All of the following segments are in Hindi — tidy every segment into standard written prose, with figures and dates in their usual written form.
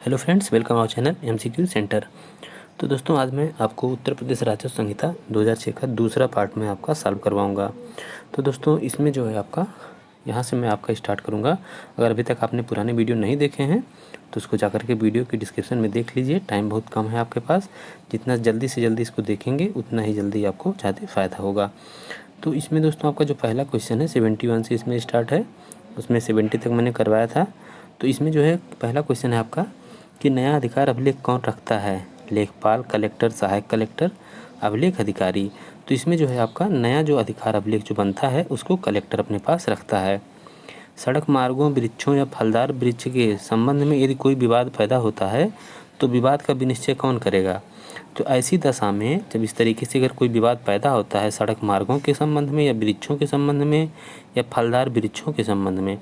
Hello friends, welcome our channel MCQ centre. तो दोस्तों, आज मैं आपको उत्तर प्रदेश राजस्व संहिता 2006 का दूसरा पार्ट में आपका सॉल्व करवाऊंगा। तो दोस्तों, इसमें जो है आपका यहाँ से मैं आपका स्टार्ट करूँगा। अगर अभी तक आपने पुराने वीडियो नहीं देखे हैं तो उसको जाकर के वीडियो की डिस्क्रिप्शन में देख लीजिए। टाइम बहुत कम है आपके पास, जितना जल्दी से जल्दी इसको देखेंगे उतना ही जल्दी आपको ज़्यादा फ़ायदा होगा। तो इसमें दोस्तों आपका जो पहला क्वेश्चन है 71 से इसमें स्टार्ट है, उसमें 70 तक मैंने करवाया था। तो इसमें जो है पहला क्वेश्चन है आपका कि नया अधिकार अभिलेख कौन रखता है? लेखपाल, कलेक्टर, सहायक कलेक्टर, अभिलेख अधिकारी। तो इसमें जो है आपका नया जो अधिकार अभिलेख जो बनता है उसको कलेक्टर अपने पास रखता है। सड़क मार्गों, वृक्षों या फलदार वृक्ष के संबंध में यदि कोई विवाद पैदा होता है तो विवाद का विनिश्चय कौन करेगा? तो ऐसी दशा में जब इस तरीके से अगर कोई विवाद पैदा होता है सड़क मार्गों के संबंध में या वृक्षों के संबंध में या फलदार वृक्षों के संबंध में,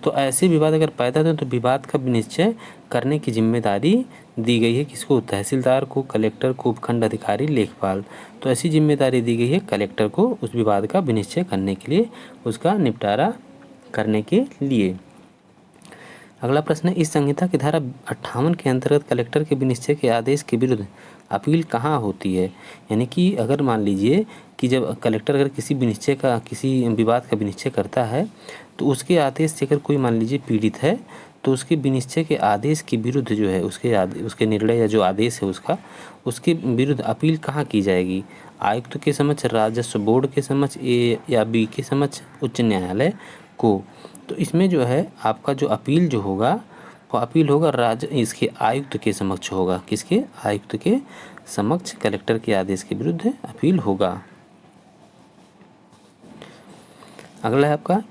तो ऐसे विवाद अगर पैदा होते हैं तो विवाद का विनिश्चय करने की जिम्मेदारी दी गई है किसको? तहसीलदार को, कलेक्टर को, उपखंड अधिकारी, लेखपाल। तो ऐसी जिम्मेदारी दी गई है कलेक्टर को उस विवाद का विनिश्चय करने के लिए, उसका निपटारा करने के लिए। अगला प्रश्न है, इस संहिता की धारा 58 के अंतर्गत कलेक्टर के विनिश्चय के आदेश के विरुद्ध अपील कहाँ होती है? यानी कि अगर मान लीजिए कि जब कलेक्टर अगर किसी विनिश्चय का, किसी विवाद का विनिश्चय करता है तो उसके आदेश से अगर कोई मान लीजिए पीड़ित है तो उसके विनिश्चय के आदेश के विरुद्ध जो है उसके निर्णय या जो आदेश है उसके विरुद्ध अपील कहाँ की जाएगी? आयुक्त के समक्ष, राजस्व बोर्ड के समक्ष, ए या बी के समक्ष, उच्च न्यायालय को। तो इसमें जो है आपका जो अपील जो होगा वो अपील होगा इसके आयुक्त के समक्ष होगा। किसके? आयुक्त के समक्ष कलेक्टर के आदेश के विरुद्ध अपील होगा। अगला है आपका,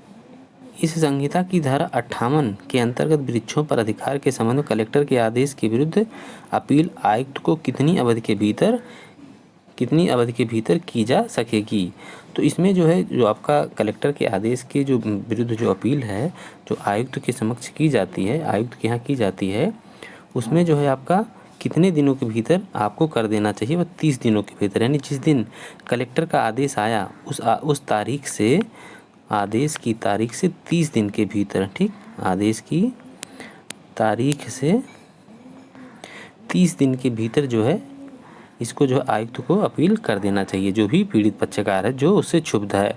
इस संहिता की धारा 58 के अंतर्गत वृक्षों पर अधिकार के संबंध में कलेक्टर के आदेश के विरुद्ध अपील आयुक्त को कितनी अवधि के भीतर की जा सकेगी? तो इसमें जो है जो आपका कलेक्टर के आदेश के जो विरुद्ध जो अपील है जो आयुक्त के समक्ष की जाती है, आयुक्त के यहाँ की जाती है, उसमें जो है आपका कितने दिनों के भीतर आपको कर देना चाहिए? वह 30 दिनों के भीतर। यानी जिस दिन कलेक्टर का आदेश आया उस तारीख से, आदेश की तारीख से 30 दिन के भीतर, ठीक, आदेश की तारीख से 30 दिन के भीतर जो है इसको जो आयुक्त को अपील कर देना चाहिए, जो भी पीड़ित पक्षकार है जो उससे क्षुब्ध है।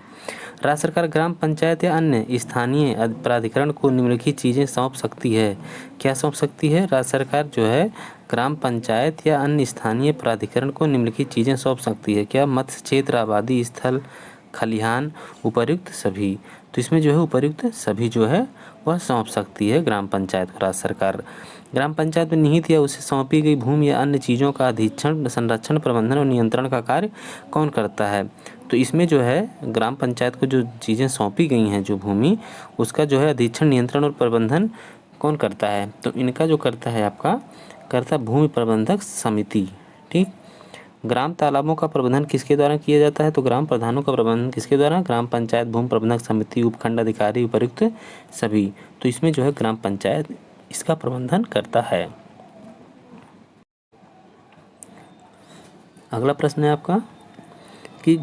राज्य सरकार ग्राम पंचायत या अन्य स्थानीय प्राधिकरण को निम्नलिखित चीज़ें सौंप सकती है। क्या सौंप सकती है? राज्य सरकार जो है ग्राम पंचायत या अन्य स्थानीय प्राधिकरण को निम्नलिखित चीज़ें सौंप सकती है। क्या? मत्स्य क्षेत्र, आबादी स्थल, खलिहान, उपर्युक्त सभी। तो इसमें जो है उपर्युक्त सभी जो है वह सौंप सकती है ग्राम पंचायत को राज्य सरकार। ग्राम पंचायत में निहित या उसे सौंपी गई भूमि या अन्य चीज़ों का अधीक्षण, संरक्षण, प्रबंधन और नियंत्रण का कार्य कौन करता है? तो इसमें जो है ग्राम पंचायत को जो चीज़ें सौंपी गई हैं, जो भूमि, उसका जो है अधीक्षण, नियंत्रण और प्रबंधन कौन करता है? तो इनका जो करता है आपका करता भूमि प्रबंधक समिति, ठीक। ग्राम तालाबों का प्रबंधन किसके द्वारा किया जाता है? तो ग्राम प्रधानों का प्रबंधन किसके द्वारा? ग्राम पंचायत भूमि प्रबंधक समिति, उपखंड अधिकारी, उपर्युक्त सभी। तो इसमें जो है ग्राम पंचायत इसका प्रबंधन करता है। अगला प्रश्न है आपका कि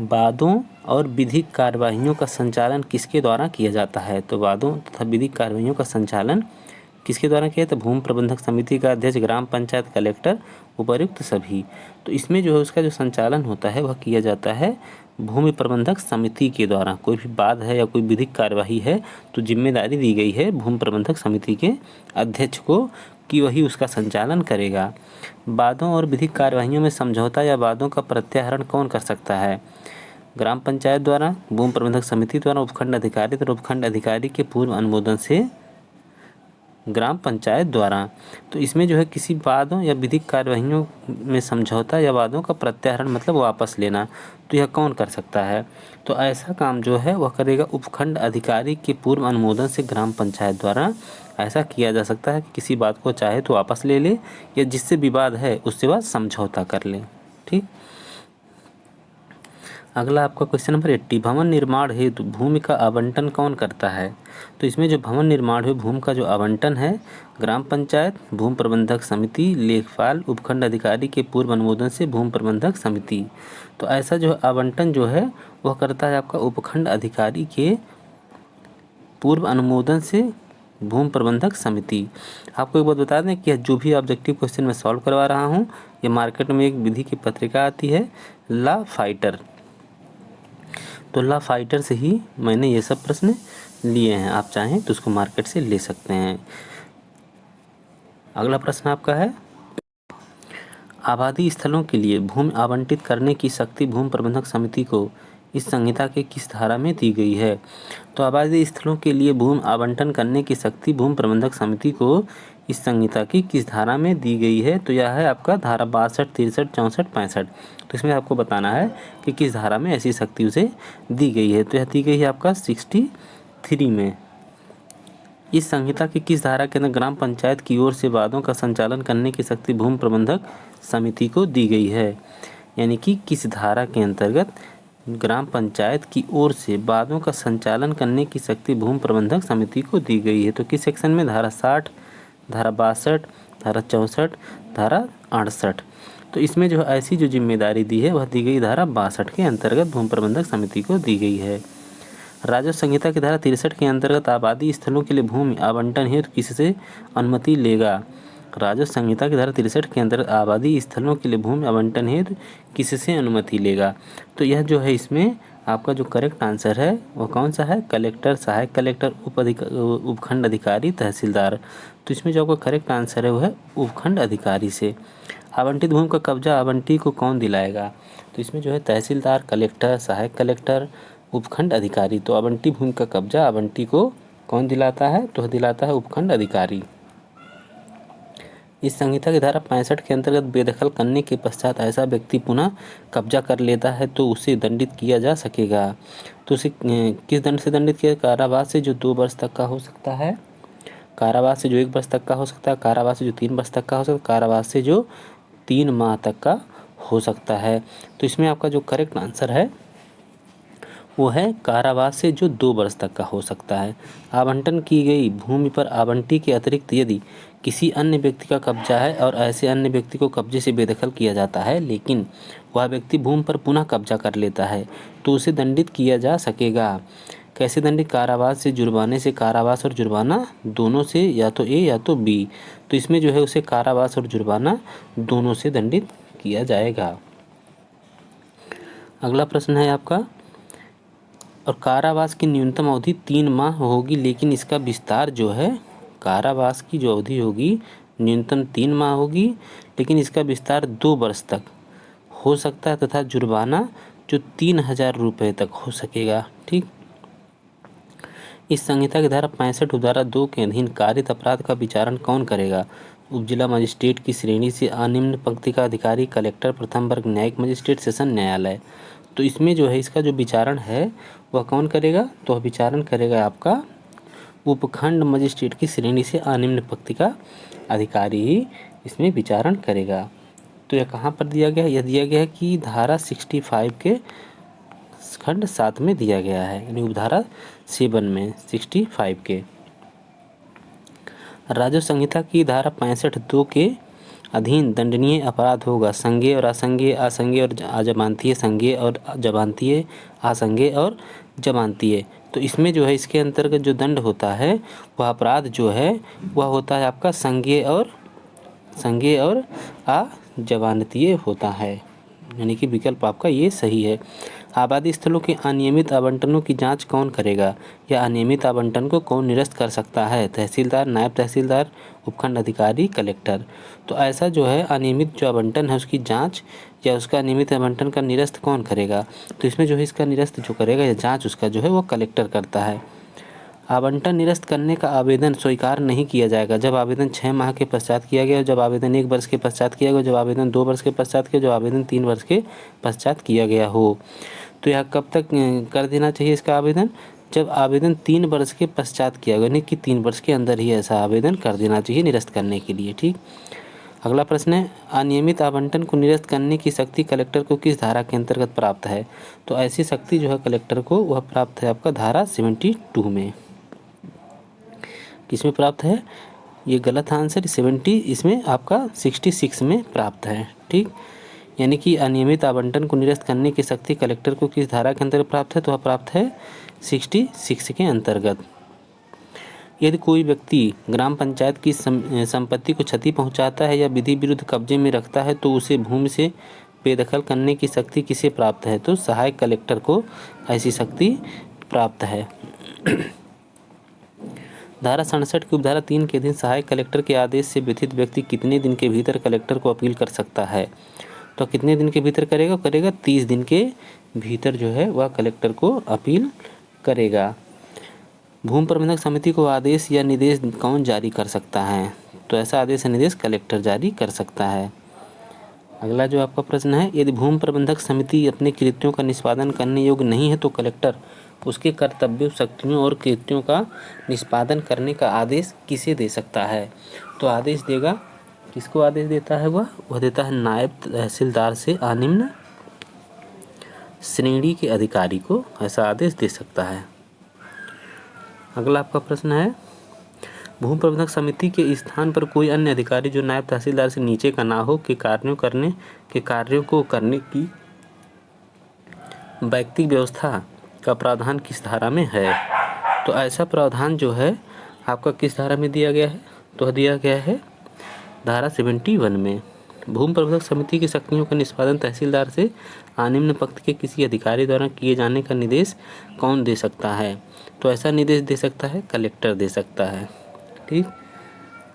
वादों और विधिक कार्यवाहियों का संचालन किसके द्वारा किया जाता है? तो वादों तथा विधिक कार्यवाहियों का संचालन किसके द्वारा किया? तो भूमि प्रबंधक समिति का अध्यक्ष, ग्राम पंचायत, कलेक्टर, उपर्युक्त सभी। तो इसमें जो है उसका जो संचालन होता है वह किया जाता है भूमि प्रबंधक समिति के द्वारा। कोई भी वाद है या कोई विधिक कार्यवाही है तो जिम्मेदारी दी गई है भूमि प्रबंधक समिति के अध्यक्ष को कि वही उसका संचालन करेगा। वादों और विधिक कार्यवाहियों में समझौता या वादों का प्रत्याहरण कौन कर सकता है? ग्राम पंचायत द्वारा, भूमि प्रबंधक समिति द्वारा, उपखंड अधिकारी द्वारा, उपखंड अधिकारी के पूर्व अनुमोदन से ग्राम पंचायत द्वारा। तो इसमें जो है किसी वादों या विधिक कार्यवाहियों में समझौता या वादों का प्रत्याहरण मतलब वापस लेना, तो यह कौन कर सकता है? तो ऐसा काम जो है वह करेगा उपखंड अधिकारी के पूर्व अनुमोदन से ग्राम पंचायत द्वारा ऐसा किया जा सकता है कि किसी बात को चाहे तो वापस ले ले या जिससे विवाद है उससे बाद समझौता कर ले, ठीक। अगला आपका क्वेश्चन नंबर 80, भवन निर्माण हेतु भूमि का आवंटन कौन करता है? तो इसमें जो भवन निर्माण हेतु भूमि का जो आवंटन है ग्राम पंचायत, भूमि प्रबंधक समिति, लेखपाल, उपखंड अधिकारी के पूर्व अनुमोदन से भूमि प्रबंधक समिति। तो ऐसा जो आवंटन जो है वह करता है आपका उपखंड अधिकारी के पूर्व अनुमोदन से भूमि प्रबंधक समिति। आपको एक बात बता दें कि जो भी ऑब्जेक्टिव क्वेश्चन मैं सॉल्व करवा रहा हूँ, ये मार्केट में एक विधि की पत्रिका आती है ला फाइटर, तो ला फाइटर से ही मैंने ये सब प्रश्न लिए हैं। आप चाहें तो उसको मार्केट से ले सकते हैं। अगला प्रश्न आपका है, आबादी स्थलों के लिए भूमि आवंटित करने की शक्ति भूमि प्रबंधक समिति को इस संहिता के किस धारा में दी गई है। तो आबादी स्थलों के लिए भूमि आवंटन करने की शक्ति भूमि प्रबंधक समिति को इस संहिता की किस धारा में दी गई है। तो यह है आपका धारा 62, 63, 64, 65। तो इसमें आपको बताना है कि किस धारा में ऐसी शक्ति उसे दी गई है। तो यह दी गई है आपका 63 में। इस संहिता की किस धारा के अंदर ग्राम पंचायत की ओर से वादों का संचालन करने की शक्ति भूमि प्रबंधक समिति को दी गई है। यानी कि किस धारा के अंतर्गत ग्राम पंचायत की ओर से वादों का संचालन करने की शक्ति भूमि प्रबंधक समिति को दी गई है। तो किस सेक्शन में, धारा 60, धारा 62, धारा 64, धारा 68। तो इसमें जो ऐसी जो जिम्मेदारी दी है वह दी गई धारा 62 के अंतर्गत भूमि प्रबंधक समिति को दी गई है। राजस्व संहिता की धारा 63 के अंतर्गत आबादी स्थलों के लिए भूमि आवंटन हेतु किससे अनुमति लेगा। राजस्व संहिता की धारा 63 के अंतर्गत आबादी स्थलों के लिए भूमि आवंटन हेतु किससे अनुमति लेगा। तो यह जो है इसमें आपका जो करेक्ट आंसर है वह कौन सा है, कलेक्टर, सहायक कलेक्टर, उपखंड अधिकारी, तहसीलदार। तो इसमें जो आपका करेक्ट आंसर है वह है उपखंड अधिकारी से। आवंटित भूमि का कब्जा आवंटी को कौन दिलाएगा। तो इसमें जो है तहसीलदार, कलेक्टर, सहायक कलेक्टर, उपखंड अधिकारी। तो आवंटी भूमि का कब्जा आवंटी को कौन दिलाता है, तो दिलाता है उपखंड अधिकारी। इस संहिता की धारा 65 के अंतर्गत बेदखल करने के पश्चात ऐसा व्यक्ति पुनः कब्जा कर लेता है तो उसे दंडित किया जा सकेगा। तो उसे किस दंड से दंडित किया, कारावास से जो 2 वर्ष तक का हो सकता है, कारावास से जो 1 वर्ष तक का हो सकता है, कारावास से जो 3 वर्ष तक का हो सकता है, कारावास से जो 3 माह तक का हो सकता है। तो इसमें आपका जो करेक्ट आंसर है वो है कारावास से जो 2 वर्ष तक का हो सकता है। आवंटन की गई भूमि पर आवंटी के अतिरिक्त यदि किसी अन्य व्यक्ति का कब्जा है और ऐसे अन्य व्यक्ति को कब्जे से बेदखल किया जाता है लेकिन वह व्यक्ति भूमि पर पुनः कब्जा कर लेता है तो उसे दंडित किया जा सकेगा। कैसे दंडित, कारावास से, जुर्माने से। कारावास और जुर्माना दोनों से, या तो ए या तो बी। तो इसमें जो है उसे कारावास और जुर्माना दोनों से दंडित किया जाएगा। अगला प्रश्न है आपका, और कारावास की न्यूनतम अवधि 3 माह होगी लेकिन इसका विस्तार जो है, कारावास की जो अवधि होगी न्यूनतम 3 माह होगी लेकिन इसका विस्तार 2 वर्ष तक हो सकता है तथा जुर्माना जो 3000 रुपये तक हो सकेगा। ठीक। इस संहिता की धारा 65 उपधारा 2 के अधीन कारित अपराध का विचारण कौन करेगा। उपजिला मजिस्ट्रेट की श्रेणी से अनिम्न पंक्ति का अधिकारी, कलेक्टर, प्रथम वर्ग न्यायिक मजिस्ट्रेट, सेशन न्यायालय। तो इसमें जो है इसका जो विचारण है वह कौन करेगा, तो विचारण करेगा आपका उपखंड मजिस्ट्रेट की श्रेणी से अनिम्न पंक्ति का अधिकारी ही इसमें विचारण करेगा। तो यह कहाँ पर दिया गया है, यह दिया गया है कि धारा 65 के खंड 7 में दिया गया है, यानी उपधारा 7 में 65 के। राजस्व संहिता की धारा 65(2) के अधीन दंडनीय अपराध होगा संज्ञेय और असंज्ञेय, असंज्ञेय और अजमानतीय, संज्ञेय और जमानतीय, असंज्ञेय और जमानतीय। तो इसमें जो है इसके अंतर्गत जो दंड होता है वह अपराध जो है वह होता है आपका संज्ञेय और अजमानतीय होता है, यानी कि विकल्प आपका ये सही है। आबादी स्थलों के अनियमित आवंटनों की जांच कौन करेगा, या अनियमित आवंटन को कौन निरस्त कर सकता है, तहसीलदार, नायब तहसीलदार, उपखंड अधिकारी, कलेक्टर। तो ऐसा जो है अनियमित जो आवंटन है उसकी जांच या उसका अनियमित आवंटन का निरस्त कौन करेगा, तो इसमें जो है इसका निरस्त जो करेगा या जाँच उसका जो है वो कलेक्टर करता है। आवंटन निरस्त करने का आवेदन स्वीकार नहीं किया जाएगा जब आवेदन 6 माह के पश्चात किया गया, जब आवेदन 1 वर्ष के पश्चात किया गया, जब आवेदन 2 वर्ष के पश्चात किया, जब आवेदन 3 वर्ष के पश्चात किया गया हो। तो यह कब तक कर देना चाहिए इसका आवेदन, जब आवेदन 3 वर्ष के पश्चात किया गया, यानी कि 3 वर्ष के अंदर ही ऐसा आवेदन कर देना चाहिए निरस्त करने के लिए। ठीक। अगला प्रश्न है, अनियमित आवंटन को निरस्त करने की शक्ति कलेक्टर को किस धारा के अंतर्गत प्राप्त है। तो ऐसी शक्ति जो है कलेक्टर को वह प्राप्त है आपका धारा 72 में। किसमें प्राप्त है, ये गलत आंसर, 70 इसमें आपका 66 में प्राप्त है। ठीक। यानी कि अनियमित आवंटन को निरस्त करने की शक्ति कलेक्टर को किस धारा के अंतर्गत प्राप्त है, तो वह प्राप्त है 66 के अंतर्गत। यदि कोई व्यक्ति ग्राम पंचायत की संपत्ति को क्षति पहुंचाता है या विधि विरुद्ध कब्जे में रखता है तो उसे भूमि से बेदखल करने की शक्ति किसे प्राप्त है? तो सहायक कलेक्टर को ऐसी शक्ति प्राप्त है। धारा 67 की उपधारा 3 के अधीन सहायक कलेक्टर के आदेश से व्यथित व्यक्ति कितने दिन के भीतर कलेक्टर को अपील कर सकता है? तो कितने दिन के भीतर करेगा 30 दिन के भीतर जो है वह कलेक्टर को अपील करेगा। भूमि प्रबंधक समिति को आदेश या निर्देश कौन जारी कर सकता है? तो ऐसा आदेश या निर्देश कलेक्टर जारी कर सकता है। अगला जो आपका प्रश्न है, यदि भूमि प्रबंधक समिति अपने कृत्यों का निष्पादन करने योग्य नहीं है तो कलेक्टर उसके कर्तव्यों, शक्तियों और कृत्यों का निष्पादन करने का आदेश किसे दे सकता है? तो आदेश देगा, किसको आदेश देता है? वह देता है नायब तहसीलदार से अनिम्न श्रेणी के अधिकारी को ऐसा आदेश दे सकता है। अगला आपका प्रश्न है, भूमि प्रबंधक समिति के स्थान पर कोई अन्य अधिकारी जो नायब तहसीलदार से नीचे का ना हो के कार्यों को करने की वैयक्तिक व्यवस्था का प्रावधान किस धारा में है? तो ऐसा प्रावधान जो है आपका किस धारा में दिया गया है? तो दिया गया है धारा 71 में। भूमि प्रबंधक समिति की शक्तियों का निष्पादन तहसीलदार से निम्न पक्ष के किसी अधिकारी द्वारा किए जाने का निर्देश कौन दे सकता है? तो ऐसा निर्देश दे सकता है कलेक्टर दे सकता है। ठीक।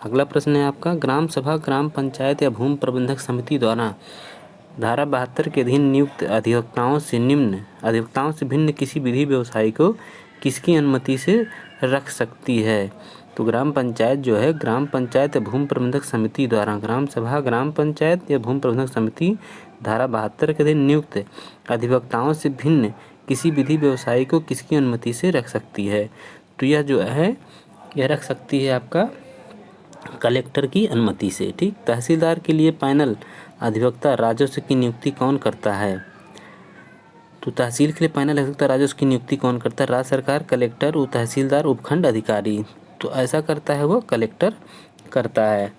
अगला प्रश्न है आपका, ग्राम सभा, ग्राम पंचायत या भूमि प्रबंधक समिति द्वारा धारा 72 के अधीन नियुक्त अधिवक्ताओं से भिन्न किसी विधि व्यवसायी को किसकी अनुमति से रख सकती है? तो ग्राम पंचायत जो है, ग्राम पंचायत या भूमि प्रबंधक समिति द्वारा ग्राम सभा, ग्राम पंचायत या भूमि प्रबंधक समिति धारा 72 के अधीन नियुक्त अधिवक्ताओं से भिन्न किसी विधि व्यवसायी को किसकी अनुमति से रख सकती है? तो यह जो है यह रख सकती है आपका कलेक्टर की अनुमति से। ठीक। तहसीलदार के लिए पैनल अधिवक्ता राजस्व की नियुक्ति कौन करता है? तो तहसील के लिए पैनल अधिवक्ता राजस्व की नियुक्ति कौन करता है? राज्य सरकार, कलेक्टर, तहसीलदार, उपखंड अधिकारी। तो ऐसा करता है वो कलेक्टर करता है।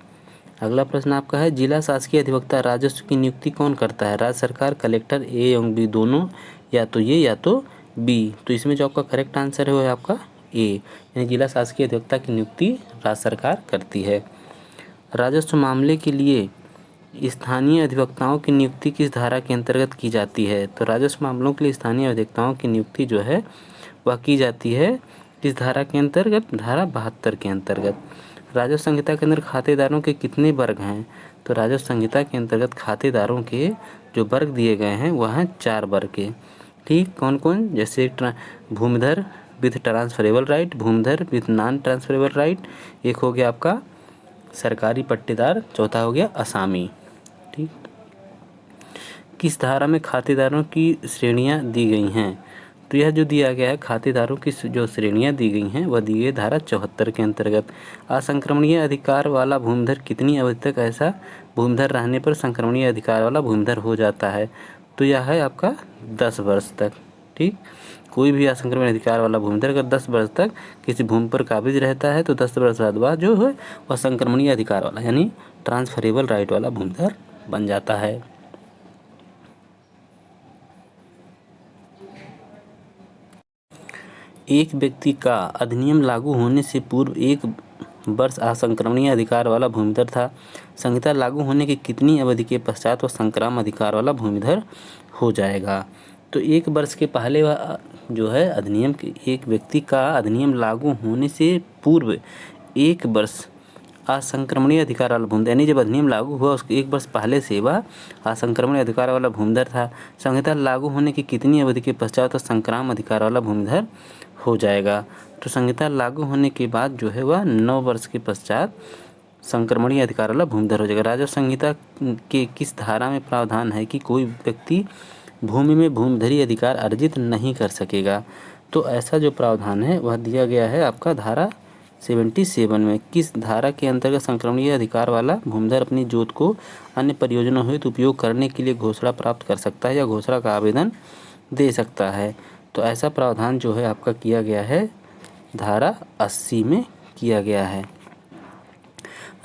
अगला प्रश्न आपका है, जिला शासकीय अधिवक्ता राजस्व की नियुक्ति कौन करता है? राज्य सरकार, कलेक्टर, ए एवं बी दोनों, या तो ये या तो बी। तो इसमें जो आपका करेक्ट आंसर है वो है आपका ए, यानी जिला शासकीय अधिवक्ता की नियुक्ति राज्य सरकार करती है। राजस्व मामले के लिए स्थानीय अधिवक्ताओं की नियुक्ति किस धारा के अंतर्गत की जाती है? तो राजस्व मामलों के लिए स्थानीय अधिवक्ताओं की नियुक्ति जो है वह की जाती है किस धारा के अंतर्गत? धारा 72 के अंतर्गत। राजस्व संहिता के अंदर खातेदारों के कितने वर्ग हैं? तो राजस्व संहिता के अंतर्गत खातेदारों के जो वर्ग दिए गए हैं वह हैं 4 वर्ग के। ठीक। कौन कौन? जैसे भूमिधर विथ ट्रांसफरेबल राइट, भूमिधर विथ नॉन ट्रांसफरेबल राइट, एक हो गया आपका सरकारी पट्टेदार, चौथा हो गया असामी। ठीक। किस धारा में खातेदारों की श्रेणियां दी गई हैं? तो यह जो दिया गया है खातेदारों की जो श्रेणियां दी गई हैं वह दी गई धारा 74 के अंतर्गत। असंक्रमणीय अधिकार वाला भूमिधर कितनी अवधि तक ऐसा भूमिधर रहने पर संक्रमणीय अधिकार वाला भूमिधर हो जाता है? तो यह है आपका 10 वर्ष तक। ठीक। कोई भी असंक्रमणीय अधिकार वाला भूमिधर अगर 10 वर्ष तक किसी भूमि पर काबिज रहता है तो 10 वर्ष बाद जो है वह संक्रमणीय अधिकार वाला यानी ट्रांसफरेबल राइट वाला भूमिधर बन जाता है। एक व्यक्ति का अधिनियम लागू होने से पूर्व 1 वर्ष असंक्रमणीय अधिकार वाला भूमिधर था। संहिता लागू होने की कितनी अवधि के पश्चात वह संक्राम अधिकार वाला भूमिधर हो जाएगा? तो 1 वर्ष के पहले वह जो है अधिनियम के एक व्यक्ति का अधिनियम लागू होने से पूर्व 1 वर्ष असंक्रमणीय अधिकार वाला भूमिधर, यानी जब अधिनियम लागू हुआ उसके 1 वर्ष पहले से वह असंक्रमणीय अधिकार वाला भूमिधर था। संहिता लागू होने की कितनी अवधि के पश्चात संक्राम अधिकार वाला भूमिधर हो जाएगा? तो संहिता लागू होने के बाद जो है वह 9 वर्ष के पश्चात संक्रमणीय अधिकार वाला भूमिधर हो जाएगा। राजस्व संहिता के किस धारा में प्रावधान है कि कोई व्यक्ति भूमि में भूमिधरी अधिकार अर्जित नहीं कर सकेगा? तो ऐसा जो प्रावधान है वह दिया गया है आपका धारा 77 में। किस धारा के अंतर्गत संक्रमणीय अधिकार वाला भूमिधर अपनी जोत को अन्य परियोजनाओं हेतु उपयोग करने के लिए घोषणा प्राप्त कर सकता है या घोषणा का आवेदन दे सकता है? तो ऐसा प्रावधान जो है आपका किया गया है धारा 80 में किया गया है।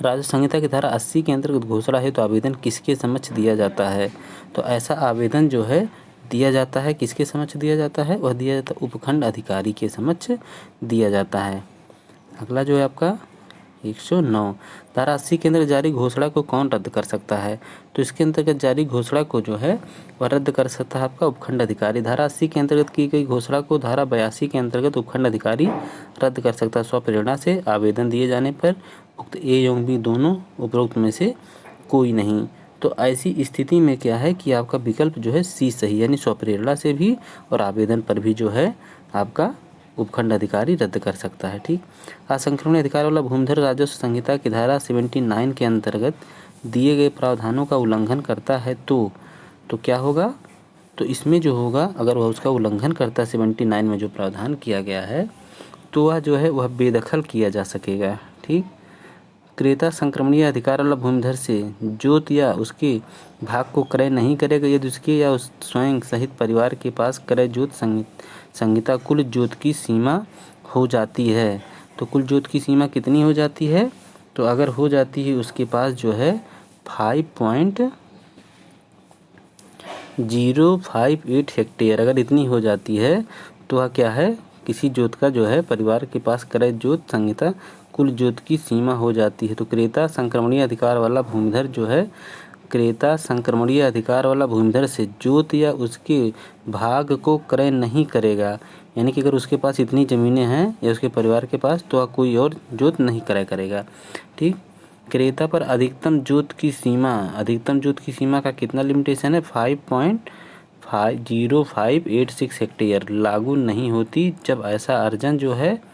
राजस्व संहिता की धारा 80 के अंतर्गत घोषणा हेतु आवेदन किसके समक्ष दिया जाता है? तो ऐसा आवेदन जो है दिया जाता है किसके समक्ष दिया जाता है? वह दिया जाता है उपखंड अधिकारी के समक्ष दिया जाता है। अगला जो है आपका 109, धारा 80 के अंतर्गत जारी घोषणा को कौन रद्द कर सकता है? तो इसके अंतर्गत जारी घोषणा को जो है वह रद्द कर सकता है आपका उपखंड अधिकारी। धारा 80 के अंतर्गत की गई घोषणा को धारा 82 के अंतर्गत उपखंड अधिकारी रद्द कर सकता है स्वप्रेरणा से आवेदन दिए जाने पर। उक्त ए एवं बी दोनों उपरोक्त में से कोई नहीं। तो ऐसी स्थिति में क्या है कि आपका विकल्प जो है सी सही, यानी स्वप्रेरणा से भी और आवेदन पर भी जो है आपका उपखंड अधिकारी रद्द कर सकता है। ठीक, असंक्रमणीय अधिकार वाला भूमिधर राजस्व संहिता की धारा 79 के अंतर्गत दिए गए प्रावधानों का उल्लंघन करता है तो क्या होगा? तो इसमें जो होगा, अगर वह उसका उल्लंघन करता है 79 में जो प्रावधान किया गया है, तो वह जो है वह बेदखल किया जा सकेगा। ठीक, क्रेता संक्रमणीय अधिकार वाला भूमिधर से जोत या उसके भाग को क्रय नहीं करेगा यदि उसके या उस स्वयं सहित परिवार के पास क्रय जोत संहिता कुल जोत की सीमा हो जाती है। तो कुल जोत की सीमा कितनी हो जाती है? तो अगर हो जाती है उसके पास जो है 5.058 हेक्टेयर, अगर इतनी हो जाती है तो वह क्या है, किसी जोत का जो है परिवार के पास क्रय जोत संहिता कुल जोत की सीमा हो जाती है। तो क्रेता संक्रमणीय अधिकार वाला भूमिधर जो है, क्रेता संक्रमणीय अधिकार वाला भूमिधर से जोत या उसके भाग को क्रय नहीं करेगा, यानी कि अगर उसके पास इतनी ज़मीनें हैं या उसके परिवार के पास, तो वह कोई और जोत नहीं क्रय करेगा। ठीक, क्रेता पर अधिकतम जोत की सीमा का कितना लिमिटेशन है? 5.0586 हेक्टेयर लागू नहीं होती जब ऐसा अर्जन जो है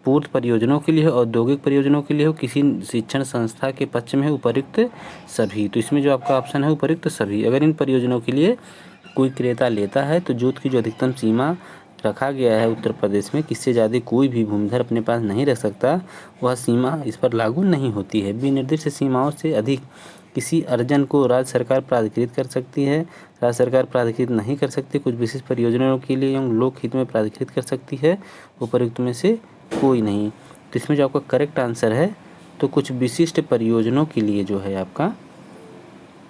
पूर्त परियोजनाओं के लिए, औद्योगिक परियोजनाओं के लिए हो, किसी शिक्षण संस्था के पक्ष में है, उपयुक्त सभी। तो इसमें जो आपका ऑप्शन है उपयुक्त सभी। अगर इन परियोजनाओं के लिए कोई क्रेता लेता है तो जोत की जो अधिकतम सीमा रखा गया है उत्तर प्रदेश में, किससे ज़्यादा कोई भी भूमिधर अपने पास नहीं रख सकता, वह सीमा इस पर लागू नहीं होती है। विनिर्दिष्ट सीमाओं से अधिक किसी अर्जन को राज्य सरकार प्राधिकृत कर सकती है, राज्य सरकार प्राधिकृत नहीं कर सकती। कुछ विशेष परियोजनाओं के लिए एवं लोक हित में प्राधिकृत कर सकती है, उपयुक्त में से कोई नहीं। तो इसमें जो आपका करेक्ट आंसर है, तो कुछ विशिष्ट परियोजनाओं के लिए जो है आपका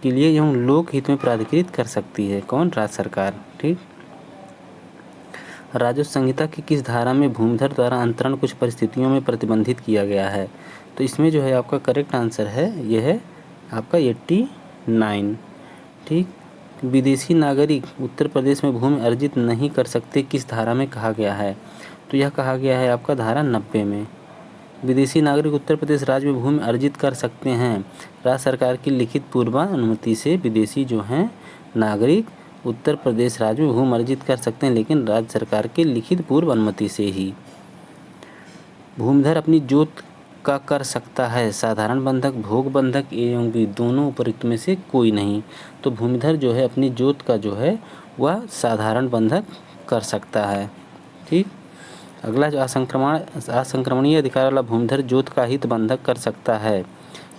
के लिए एवं लोक हित में प्राधिकृत कर सकती है कौन? राज्य सरकार। ठीक, राजस्व संहिता की किस धारा में भूमिधर द्वारा अंतरण कुछ परिस्थितियों में प्रतिबंधित किया गया है? तो इसमें जो है आपका करेक्ट आंसर है, यह है आपका 89। ठीक, विदेशी नागरिक उत्तर प्रदेश में भूमि अर्जित नहीं कर सकते किस धारा में कहा गया है? तो यह कहा गया है आपका धारा 90 में। विदेशी नागरिक उत्तर प्रदेश राज्य में भूमि अर्जित कर सकते हैं राज्य सरकार की लिखित पूर्वानुमति से। विदेशी जो हैं नागरिक उत्तर प्रदेश राज्य में भूमि अर्जित कर सकते हैं, लेकिन राज्य सरकार के लिखित पूर्व अनुमति से ही। भूमिधर अपनी जोत का कर सकता है साधारण बंधक, भोग बंधक एवं भी दोनों उपयुक्त में से कोई नहीं। तो भूमिधर जो है अपनी जोत का जो है वह साधारण बंधक कर सकता है। ठीक, अगला जो असंक्रमणीय अधिकार वाला भूमिधर जोत का हित बंधक कर सकता है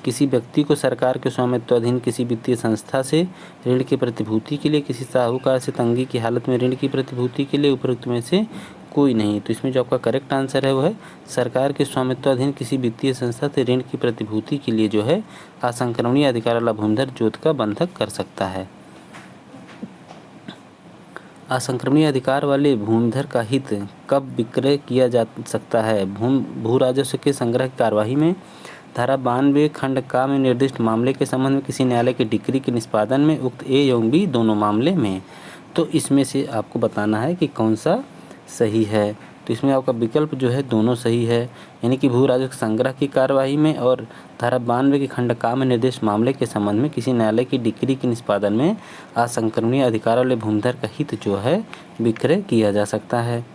किसी व्यक्ति को सरकार के स्वामित्वाधीन किसी वित्तीय संस्था से ऋण की प्रतिभूति के लिए, किसी साहूकार से तंगी की हालत में ऋण की प्रतिभूति के लिए, उपरोक्त में से कोई नहीं। तो इसमें जो आपका करेक्ट आंसर है वो है सरकार के स्वामित्वाधीन किसी वित्तीय संस्था से ऋण की प्रतिभूति के लिए जो है असंक्रमणीय अधिकार वाला भूमिधर जोत का बंधक कर सकता है। असंक्रमणीय अधिकार वाले भूमिधर का हित कब विक्रय किया जा सकता है? भू राजस्व के संग्रह की कार्यवाही में, धारा 92 खंड का में निर्दिष्ट मामले के संबंध में किसी न्यायालय की डिक्री के निष्पादन में, उक्त ए एवं बी दोनों मामले में। तो इसमें से आपको बताना है कि कौन सा सही है। तो इसमें आपका विकल्प जो है दोनों सही है, यानी कि भू राजस्व संग्रह की कार्यवाही में और धारा 92 के खंड का में निर्दिष्ट मामले के संबंध में किसी न्यायालय की डिक्री के निष्पादन में असंक्रमणीय अधिकार वाले भूमिधर का हित जो है विक्रय किया जा सकता है।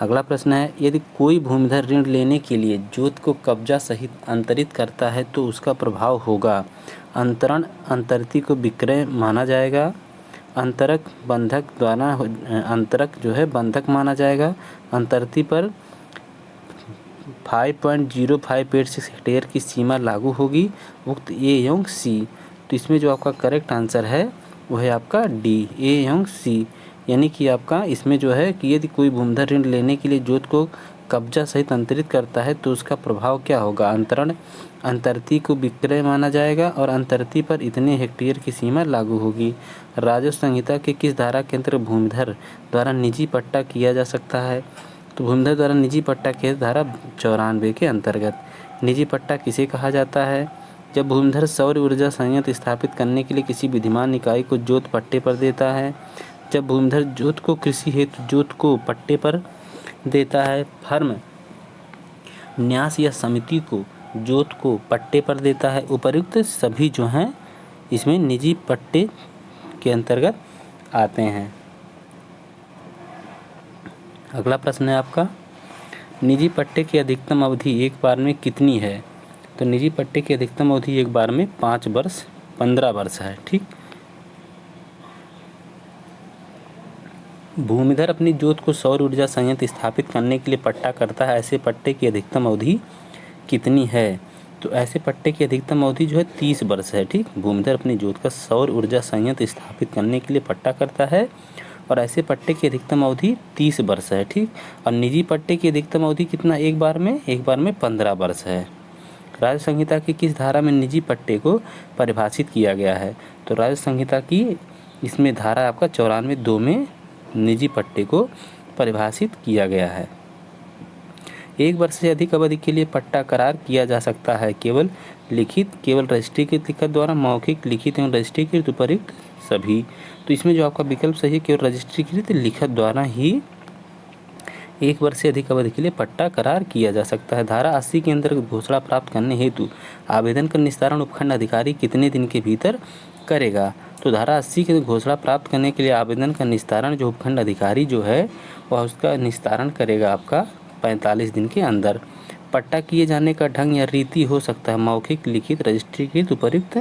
अगला प्रश्न है, यदि कोई भूमिधर ऋण लेने के लिए जोत को कब्जा सहित अंतरित करता है तो उसका प्रभाव होगा अंतरण, अंतरित को विक्रय माना जाएगा, अंतरक बंधक द्वारा अंतरक जो है बंधक माना जाएगा, अंतरित पर 5.0586 हेक्टेयर की सीमा लागू होगी, उक्त ए एवं सी। तो इसमें जो आपका करेक्ट आंसर है वो है आपका डी, ए एवं सी, यानी कि आपका इसमें जो है कि यदि कोई भूमिधर ऋण लेने के लिए जोत को कब्जा सहित अंतरित करता है तो उसका प्रभाव क्या होगा? अंतरण, अंतरित को विक्रय माना जाएगा और अंतरित पर इतने हेक्टेयर की सीमा लागू होगी। राजस्व संहिता के किस धारा के अंतर्गत भूमिधर द्वारा निजी पट्टा किया जा सकता है? तो भूमिधर द्वारा निजी पट्टा के धारा 94 के अंतर्गत निजी पट्टा किसे कहा जाता है? जब भूमिधर सौर ऊर्जा संयंत्र स्थापित करने के लिए किसी विद्यमान इकाई को जोत पट्टे पर देता है। जब भूमिधर जोत को कृषि हेतु जोत को पट्टे पर देता है। फर्म, न्यास या समिति को जोत को पट्टे पर देता है। उपर्युक्त सभी जो हैं इसमें निजी पट्टे के अंतर्गत आते हैं। अगला प्रश्न है आपका, निजी पट्टे की अधिकतम अवधि एक बार में कितनी है? तो निजी पट्टे की अधिकतम अवधि एक बार में 5 वर्ष 15 वर्ष है। ठीक, भूमिधर अपनी जोत को सौर ऊर्जा संयंत्र स्थापित करने के लिए पट्टा करता है। ऐसे पट्टे की अधिकतम अवधि कितनी है? तो ऐसे पट्टे की अधिकतम अवधि जो है 30 वर्ष है। ठीक, भूमिधर अपनी जोत का सौर ऊर्जा संयंत्र स्थापित करने के लिए पट्टा करता है और ऐसे पट्टे की अधिकतम अवधि 30 वर्ष है। ठीक, और निजी पट्टे की अधिकतम अवधि कितना? एक बार में 15 वर्ष है। राज्य संहिता की किस धारा में निजी पट्टे को परिभाषित किया गया है? तो राज्य संहिता की इसमें धारा आपका 94(2) में निजी पट्टे को परिभाषित किया गया है। एक वर्ष से अधिक अवधि के लिए पट्टा करार किया जा सकता है केवल लिखित, केवल रजिस्ट्रीकृत लिखित द्वारा, मौखिक, लिखित एवं रजिस्ट्रीकृत, उपयुक्त सभी। तो इसमें जो आपका विकल्प सही है, केवल रजिस्ट्रीकृत लिखित द्वारा ही एक वर्ष से अधिक अवधि के लिए पट्टा करार किया जा सकता है। धारा 80 के अंतर्गत घोषणा प्राप्त करने हेतु आवेदन का निस्तारण उपखंड अधिकारी कितने दिन के भीतर करेगा? तो धारा 80 के घोषणा प्राप्त करने के लिए आवेदन का निस्तारण जो उपखंड अधिकारी जो है वह उसका निस्तारण करेगा आपका 45 दिन के अंदर। पट्टा किए जाने का ढंग या रीति हो सकता है मौखिक, लिखित, रजिस्ट्रीकृत, उपयुक्त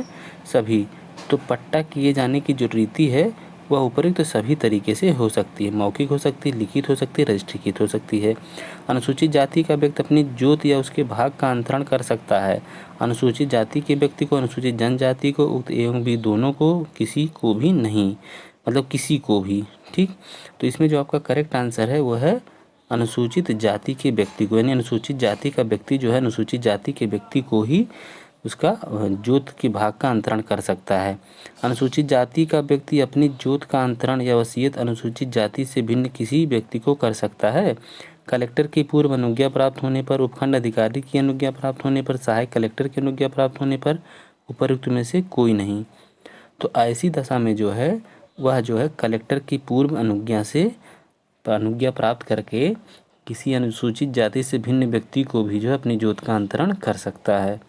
सभी। तो पट्टा किए जाने की जो रीति है वह उपयुक्त सभी तरीके से हो सकती है। मौखिक हो सकती है, लिखित हो सकती है, रजिस्ट्रीकृत हो सकती है। अनुसूचित जाति का व्यक्ति अपनी जोत या उसके भाग का अंतरण कर सकता है। अनुसूचित जाति के व्यक्ति को, अनुसूचित जनजाति को, उक्त एवं भी दोनों को, किसी को भी नहीं, मतलब किसी को भी। ठीक, तो इसमें जो आपका करेक्ट आंसर है वो है अनुसूचित जाति के व्यक्ति को, यानी अनुसूचित जाति का व्यक्ति जो है अनुसूचित जाति के व्यक्ति को ही उसका जोत के भाग का अंतरण कर सकता है। अनुसूचित जाति का व्यक्ति अपनी जोत का अंतरण या वसीयत अनुसूचित जाति से भिन्न किसी व्यक्ति को कर सकता है। कलेक्टर की पूर्व अनुज्ञा प्राप्त होने पर, उपखंड अधिकारी की अनुज्ञा प्राप्त होने पर, सहायक कलेक्टर की अनुज्ञा प्राप्त होने पर, उपरोक्त में से कोई नहीं। तो ऐसी दशा में जो है वह जो है कलेक्टर की पूर्व अनुज्ञा से अनुज्ञा प्राप्त करके किसी अनुसूचित जाति से भिन्न व्यक्ति को भी जो है अपनी जोत का अंतरण कर सकता है।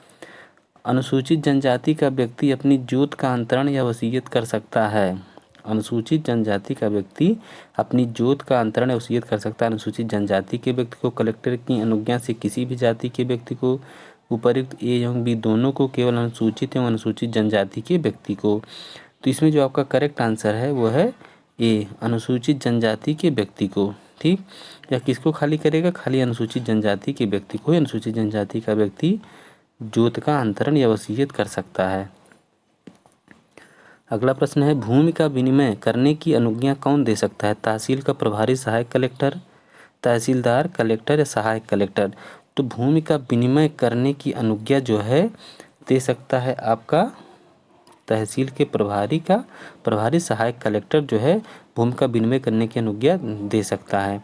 अनुसूचित जनजाति का व्यक्ति अपनी जोत का अंतरण या वसीयत कर सकता है। अनुसूचित जनजाति का व्यक्ति अपनी जोत का अंतरण या वसीयत कर सकता है। अनुसूचित जनजाति के व्यक्ति को कलेक्टर की अनुज्ञा से किसी भी जाति के व्यक्ति को, उपर्युक्त ए एवं बी दोनों को, केवल अनुसूचित एवं अनुसूचित जनजाति के व्यक्ति को। तो इसमें जो आपका करेक्ट आंसर है वो है ए, अनुसूचित जनजाति के व्यक्ति को। ठीक, या किसको खाली करेगा? खाली अनुसूचित जनजाति के व्यक्ति को। अनुसूचित जनजाति का व्यक्ति जोत का अंतरण या वसीयत कर सकता है। अगला प्रश्न है, भूमि का विनिमय करने की अनुज्ञा कौन दे सकता है? तहसील का प्रभारी, सहायक कलेक्टर, तहसीलदार, कलेक्टर या सहायक कलेक्टर। तो भूमि का विनिमय करने की अनुज्ञा जो है दे सकता है आपका तहसील के प्रभारी सहायक कलेक्टर जो है भूमि का विनिमय करने की अनुज्ञा दे सकता है।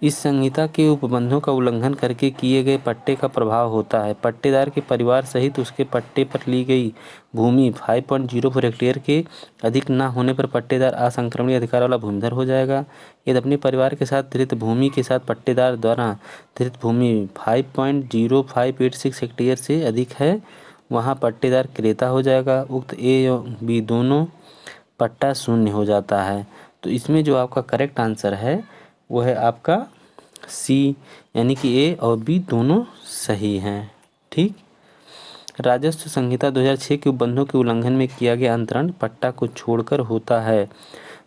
इस संहिता के उपबंधों का उल्लंघन करके किए गए पट्टे का प्रभाव होता है। पट्टेदार के परिवार सहित उसके पट्टे पर ली गई भूमि 5.04 हेक्टेयर के अधिक न होने पर पट्टेदार असंक्रमणीय अधिकार वाला भूमिधर हो जाएगा। यदि अपने परिवार के साथ धृत भूमि के साथ पट्टेदार द्वारा धृत भूमि 5.0586 हेक्टेयर से अधिक है, वहाँ पट्टेदार क्रेता हो जाएगा। उक्त ए एवं बी दोनों पट्टा शून्य हो जाता है। तो इसमें जो आपका करेक्ट आंसर है वो है आपका सी, यानी कि ए और बी दोनों सही हैं। ठीक, राजस्व संहिता 2006 के उपबंधों के उल्लंघन में किया गया अंतरण पट्टा को छोड़कर होता है।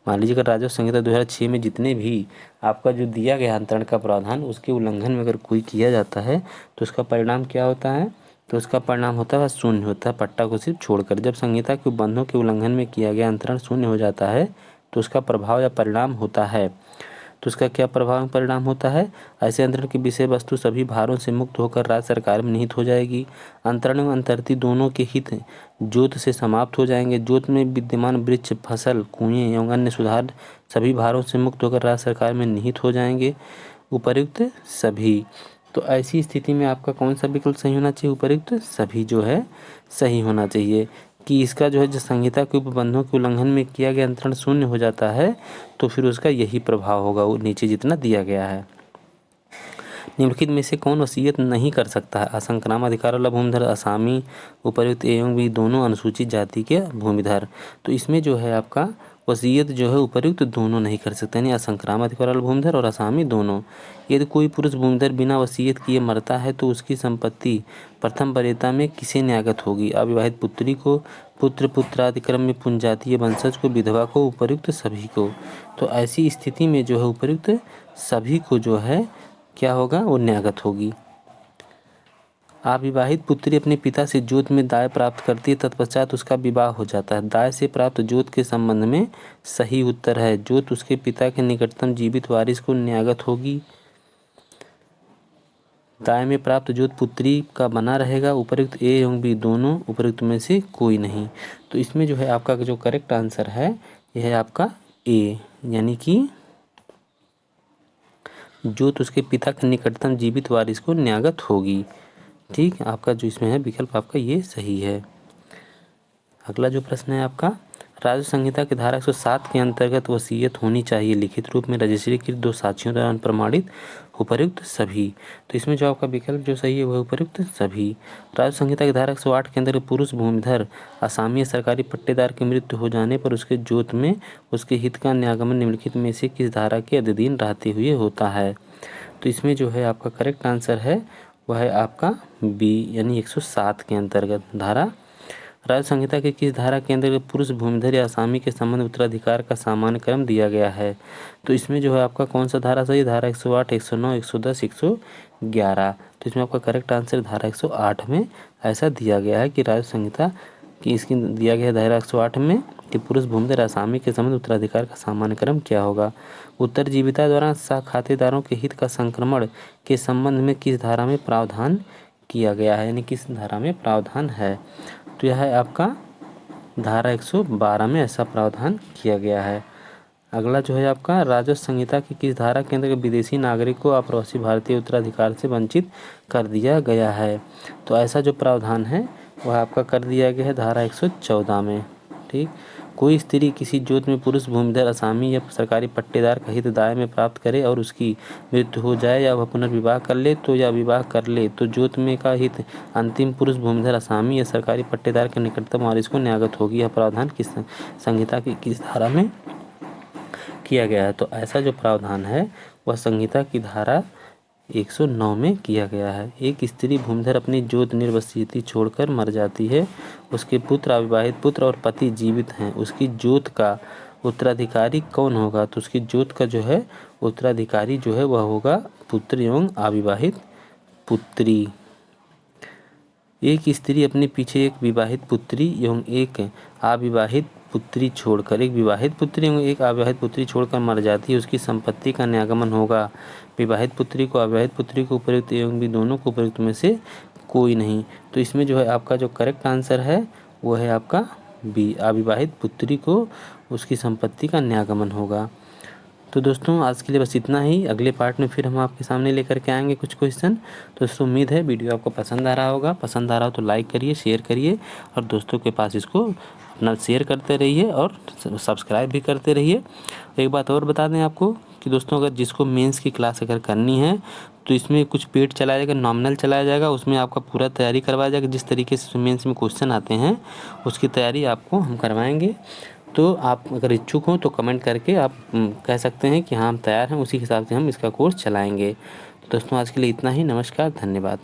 मान लीजिए अगर राजस्व संहिता 2006 में जितने भी आपका जो दिया गया अंतरण का प्रावधान उसके उल्लंघन में अगर कोई किया जाता है तो उसका परिणाम क्या होता है? तो उसका परिणाम होता है शून्य होता है, पट्टा को सिर्फ छोड़कर। जब संहिता के उपबंधों के उल्लंघन में किया गया अंतरण शून्य हो जाता है तो उसका प्रभाव या परिणाम होता है। तो उसका क्या प्रभाव परिणाम होता है? ऐसे अंतरण की विषय वस्तु सभी भारों से मुक्त होकर राज्य सरकार में निहित हो जाएगी। अंतरण एवं अंतर्ती दोनों के हित जोत से समाप्त हो जाएंगे। जोत में विद्यमान वृक्ष, फसल, कुएं एवं अन्य सुधार सभी भारों से मुक्त होकर राज्य सरकार में निहित हो जाएंगे। उपर्युक्त सभी। तो ऐसी स्थिति में आपका कौन सा विकल्प सही होना चाहिए? उपर्युक्त सभी जो है सही होना चाहिए। कि इसका जो है जो संहिता के उपबंधों के उल्लंघन में किया गया अंतरण शून्य हो जाता है तो फिर उसका यही प्रभाव होगा, वो नीचे जितना दिया गया है। निम्नलिखित में से कौन वसीयत नहीं कर सकता है? असंक्राम अधिकार वाला भूमिधर, असामी, उपर्युक्त एवं भी दोनों अनुसूचित जाति के भूमिधर। तो इसमें जो है आपका वसीयत जो है उपर्युक्त दोनों नहीं कर सकते, यानी असंक्राम अधिकार वाला भूमिधर और असामी दोनों। यदि कोई पुरुष भूमिधर बिना वसीयत किए मरता है तो उसकी संपत्ति प्रथम वरीयता में किसे न्यागत होगी? अविवाहित पुत्री को, पुत्र पुत्रादिक्रम में पुंजातीय वंशज को, विधवा को, उपर्युक्त सभी को। तो ऐसी स्थिति में जो है उपर्युक्त सभी को जो है क्या होगा? वो न्यागत होगी। अविवाहित पुत्री अपने पिता से जोत में दाय प्राप्त करती है, तत्पश्चात उसका विवाह हो जाता है। दाय से प्राप्त जोत के संबंध में सही उत्तर है जोत उसके पिता के निकटतम जीवित वारिस को न्यागत होगी। दाय में प्राप्त जोत पुत्री का बना रहेगा। उपर्युक्त ए एवं बी दोनों, उपर्युक्त में से कोई नहीं। तो इसमें जो है आपका जो करेक्ट आंसर है यह है आपका ए, यानी कि जोत उसके पिता के निकटतम जीवित वारिस को न्यागत होगी। ठीक, आपका जो इसमें है विकल्प आपका ये सही है। अगला जो प्रश्न है आपका, राजस्व संहिता की धारा 107 के अंतर्गत वसीयत होनी चाहिए लिखित रूप में रजिस्ट्रीकृत दो साक्षियों द्वारा प्रमाणित, उपर्युक्त सभी। तो इसमें जो आपका विकल्प जो सही है वह उपर्युक्त सभी। राजस्व संहिता की धारा 108 के अंतर्गत पुरुष भूमिधर असामी सरकारी पट्टेदार की मृत्यु हो जाने पर उसके जोत में उसके हित का न्यागमन निम्नलिखित में से किस धारा के अधीन रहते हुए होता है? तो इसमें जो है आपका करेक्ट आंसर है वह है आपका बी, यानी 107 के अंतर्गत धारा। राजस्व संहिता के किस धारा के अंतर्गत पुरुष भूमिधर या असामी के संबंध उत्तराधिकार का सामान्य क्रम दिया गया है? तो इसमें जो है आपका कौन सा धारा सही? धारा 108, 109, 110, 111। तो इसमें आपका करेक्ट आंसर धारा 108 में ऐसा दिया गया है कि राजस्व संहिता की इसकी दिया गया है धारा 108 में कि पुरुष भूमिधर असामी के संबंध उत्तराधिकार का सामान्य क्रम क्या होगा? उत्तरजीविता द्वारा खातेदारों के हित का संक्रमण के संबंध में किस धारा में प्रावधान किया गया है, यानी किस धारा में प्रावधान है? तो यह है आपका धारा 112 में ऐसा प्रावधान किया गया है। अगला जो है आपका राजस्व संहिता की किस धारा के अंतर्गत विदेशी नागरिक को अप्रवासी भारतीय उत्तराधिकार से वंचित कर दिया गया है? तो ऐसा जो प्रावधान है वह आपका कर दिया गया है धारा 114 में। ठीक, कोई स्त्री किसी जोत में पुरुष भूमिधर असामी या सरकारी पट्टेदार का हित दाय में प्राप्त करे और उसकी मृत्यु हो जाए या वह पुनर्विवाह कर ले तो या विवाह कर ले तो जोत में का हित अंतिम पुरुष भूमिधर असामी या सरकारी पट्टेदार के निकटतम वारिस को न्यागत होगी। यह प्रावधान किस संहिता की किस धारा में किया गया है? तो ऐसा जो प्रावधान है वह संहिता की धारा 109 में किया गया है। एक स्त्री भूमिधर अपनी जोत निर्वसियती छोड़कर मर जाती है, उसके पुत्र, अविवाहित पुत्र और पति जीवित हैं, उसकी जोत का उत्तराधिकारी कौन होगा? तो उसकी जोत का जो है उत्तराधिकारी जो है वह होगा पुत्र एवं अविवाहित पुत्री। एक स्त्री अपने पीछे एक विवाहित पुत्री एवं एक अविवाहित पुत्री छोड़कर एक विवाहित पुत्री एवं एक अविवाहित पुत्री छोड़कर मर जाती है, उसकी संपत्ति का न्यागमन होगा विवाहित पुत्री को, अविवाहित पुत्री को, उपयुक्त एवं भी दोनों को, उपयुक्त में से कोई नहीं। तो इसमें जो है आपका जो करेक्ट आंसर है वो है आपका बी, अविवाहित पुत्री को उसकी संपत्ति का न्यागमन होगा। तो दोस्तों आज के लिए बस इतना ही। अगले पार्ट में फिर हम आपके सामने लेकर के आएंगे कुछ क्वेश्चन। तो दोस्तों उम्मीद है वीडियो आपको पसंद आ रहा होगा। पसंद आ रहा हो तो लाइक करिए, शेयर करिए और दोस्तों के पास इसको अपना शेयर करते रहिए और सब्सक्राइब भी करते रहिए। एक बात और बता दें आपको कि दोस्तों अगर जिसको मेंस की क्लास अगर करनी है तो इसमें कुछ पेड चलाया जाएगा, नॉमिनल चलाया जाएगा, उसमें आपका पूरा तैयारी करवाया जाएगा। जिस तरीके से मेंस में क्वेश्चन आते हैं उसकी तैयारी आपको हम करवाएंगे। तो आप अगर इच्छुक हो तो कमेंट करके आप कह सकते हैं कि हाँ हम तैयार हैं, उसी हिसाब से हम इसका कोर्स चलाएंगे। तो दोस्तों आज के लिए इतना ही। नमस्कार, धन्यवाद।